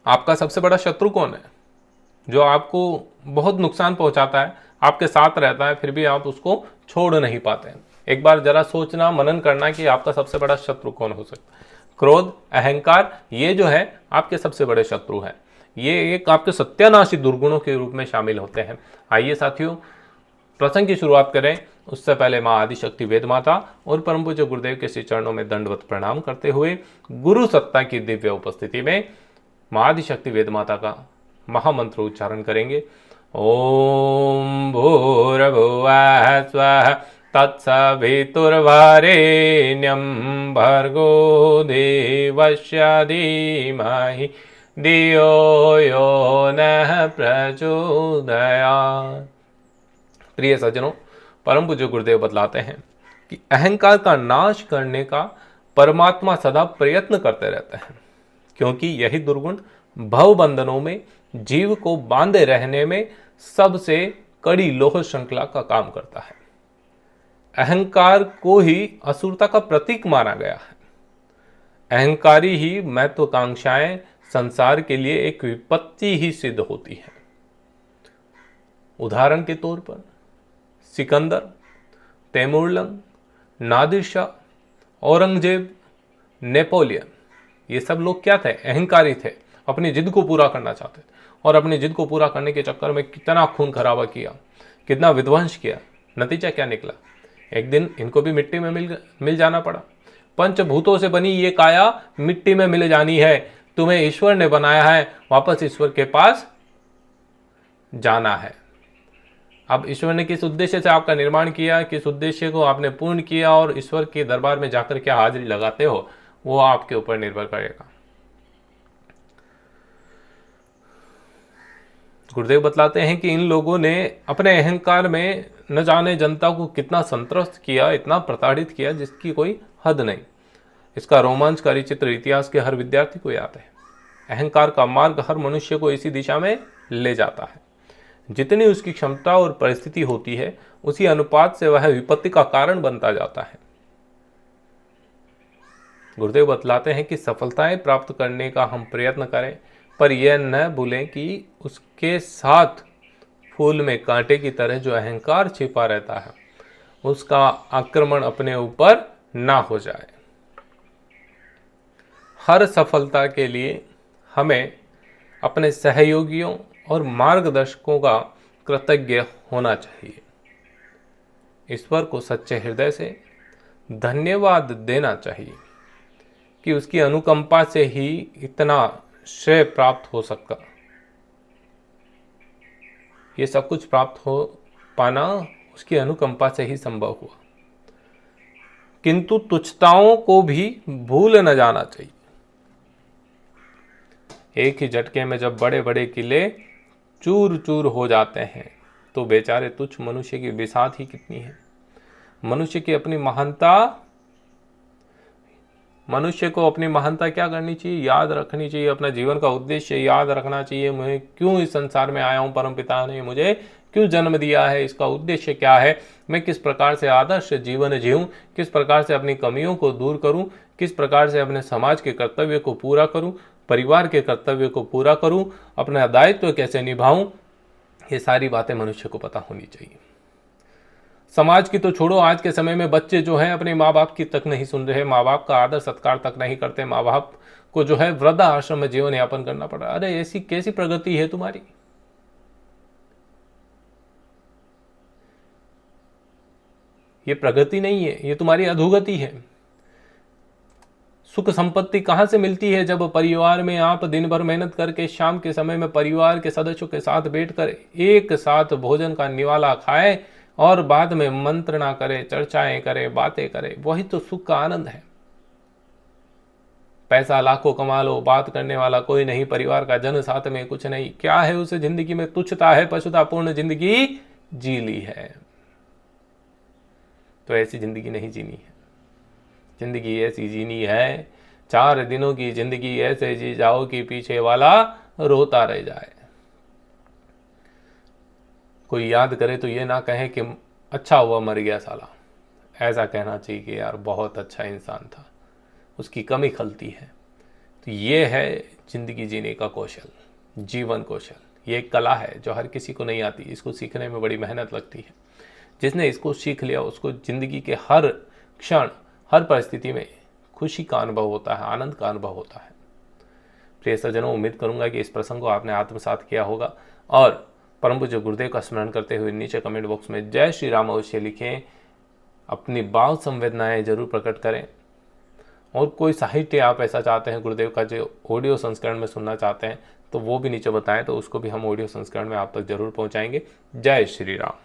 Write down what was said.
आपका सबसे बड़ा शत्रु कौन है? जो आपको बहुत नुकसान पहुंचाता है, आपके साथ रहता है, फिर भी आप उसको छोड़ नहीं पाते हैं। एक बार जरा सोचना, मनन करना कि आपका सबसे बड़ा शत्रु कौन हो सकता है। क्रोध, अहंकार, ये जो है आपके सबसे बड़े शत्रु हैं। ये एक आपके सत्यानाशी दुर्गुणों के रूप में शामिल होते हैं। आइए साथियों, प्रसंग की शुरुआत करें। उससे पहले माँ आदिशक्ति वेद माता और परम पूज्य गुरुदेव के श्री चरणों में दंडवत प्रणाम करते हुए गुरु सत्ता की दिव्य उपस्थिति में माँ आदिशक्ति वेद माता का महामंत्र उच्चारण करेंगे। ओम भूर्भुवः स्वः तत्सवितुर्वरेण्यं भर्गो देवस्य धीमहि धियो यो नः प्रचोदयात्। प्रिय सज्जनों, परम पूज्य गुरुदेव बतलाते हैं कि अहंकार का नाश करने का परमात्मा सदा प्रयत्न करते रहते हैं, क्योंकि यही दुर्गुण भव बंधनों में जीव को बांधे रहने में सबसे कड़ी लोह श्रृंखला का काम करता है। अहंकार को ही असुरता का प्रतीक माना गया है। अहंकारी ही महत्वाकांक्षाएं संसार के लिए एक विपत्ति ही सिद्ध होती है। उदाहरण के तौर पर सिकंदर, तैमूरलंग, नादिर शाह, औरंगजेब, नेपोलियन, ये सब लोग क्या थे? अहंकारी थे। अपनी जिद को पूरा करना चाहते थे और अपनी जिद को पूरा करने के चक्कर में कितना खून खराबा किया, कितना विध्वंस किया। नतीजा क्या निकला? एक दिन इनको भी मिट्टी में मिल जाना पड़ा। पंचभूतों से बनी ये काया मिट्टी में मिल जानी है। तुम्हें ईश्वर ने बनाया है, वापस ईश्वर के पास जाना है। अब ईश्वर ने किस उद्देश्य से आपका निर्माण किया, किस उद्देश्य को आपने पूर्ण किया और ईश्वर के दरबार में जाकर क्या हाजिरी लगाते हो, वो आपके ऊपर निर्भर करेगा। गुरुदेव बतलाते हैं कि इन लोगों ने अपने अहंकार में न जाने जनता को कितना संत्रस्त किया, इतना प्रताड़ित किया जिसकी कोई हद नहीं। इसका रोमांचकारी चित्र इतिहास के हर विद्यार्थी को याद है। अहंकार का मार्ग हर मनुष्य को इसी दिशा में ले जाता है। जितनी उसकी क्षमता और परिस्थिति होती है, उसी अनुपात से वह विपत्ति का कारण बनता जाता है। गुरुदेव बतलाते हैं कि सफलताएं प्राप्त करने का हम प्रयत्न करें, पर यह न भूलें कि उसके साथ फूल में कांटे की तरह जो अहंकार छिपा रहता है, उसका आक्रमण अपने ऊपर ना हो जाए। हर सफलता के लिए हमें अपने सहयोगियों और मार्गदर्शकों का कृतज्ञ होना चाहिए। ईश्वर को सच्चे हृदय से धन्यवाद देना चाहिए कि उसकी अनुकंपा से ही इतना श्रेय प्राप्त हो सका। ये सब कुछ प्राप्त हो पाना उसकी अनुकंपा से ही संभव हुआ। किंतु तुच्छताओं को भी भूल न जाना चाहिए। एक ही झटके में जब बड़े बड़े किले चूर चूर हो जाते हैं, तो बेचारे तुच्छ मनुष्य की बिसात ही कितनी है। मनुष्य को अपनी महानता क्या करनी चाहिए? याद रखनी चाहिए। अपना जीवन का उद्देश्य याद रखना चाहिए। मैं क्यों इस संसार में आया हूँ, परमपिता ने मुझे क्यों जन्म दिया है, इसका उद्देश्य क्या है, मैं किस प्रकार से आदर्श जीवन जीऊँ, किस प्रकार से अपनी कमियों को दूर करूँ, किस प्रकार से अपने समाज के कर्तव्य को पूरा करूँ, परिवार के कर्तव्य को पूरा करूँ, अपना दायित्व कैसे निभाऊँ, ये सारी बातें मनुष्य को पता होनी चाहिए। समाज की तो छोड़ो, आज के समय में बच्चे जो हैं अपने माँ बाप की तक नहीं सुन रहे, माँ बाप का आदर सत्कार तक नहीं करते, माँ बाप को जो है वृद्धाश्रम में जीवन यापन करना पड़ रहा है। अरे ऐसी कैसी प्रगति है तुम्हारी? ये प्रगति नहीं है, ये तुम्हारी अधोगति है। सुख संपत्ति कहां से मिलती है? जब परिवार में आप दिन भर मेहनत करके शाम के समय में परिवार के सदस्यों के साथ बैठकर एक साथ भोजन का निवाला खाए और बाद में मंत्रणा करे, चर्चाएं करे, बातें करे, वही तो सुख का आनंद है। पैसा लाखों कमा लो, बात करने वाला कोई नहीं, परिवार का जन साथ में कुछ नहीं, क्या है उसे जिंदगी में? तुच्छता है, पशुतापूर्ण जिंदगी जी ली है। तो ऐसी जिंदगी नहीं जीनी है। जिंदगी ऐसी जीनी है, 4 दिनों की जिंदगी ऐसे जी जाओ कि पीछे वाला रोता रह जाए। कोई याद करे तो ये ना कहे कि अच्छा हुआ मर गया साला, ऐसा कहना चाहिए कि यार बहुत अच्छा इंसान था, उसकी कमी खलती है। तो ये है जिंदगी जीने का कौशल, जीवन कौशल, ये एक कला है जो हर किसी को नहीं आती। इसको सीखने में बड़ी मेहनत लगती है। जिसने इसको सीख लिया उसको ज़िंदगी के हर क्षण, हर परिस्थिति में खुशी का अनुभव होता है, आनंद का अनुभव होता है। प्रिय सज्जनों, उम्मीद करूंगा कि इस प्रसंग को आपने आत्मसात किया होगा और परम पूज्य गुरुदेव का स्मरण करते हुए नीचे कमेंट बॉक्स में जय श्री राम अवश्य लिखें। अपनी भाव संवेदनाएं जरूर प्रकट करें। और कोई साहित्य आप ऐसा चाहते हैं गुरुदेव का जो ऑडियो संस्करण में सुनना चाहते हैं तो वो भी नीचे बताएं, तो उसको भी हम ऑडियो संस्करण में आप तक जरूर पहुंचाएंगे। जय श्री राम।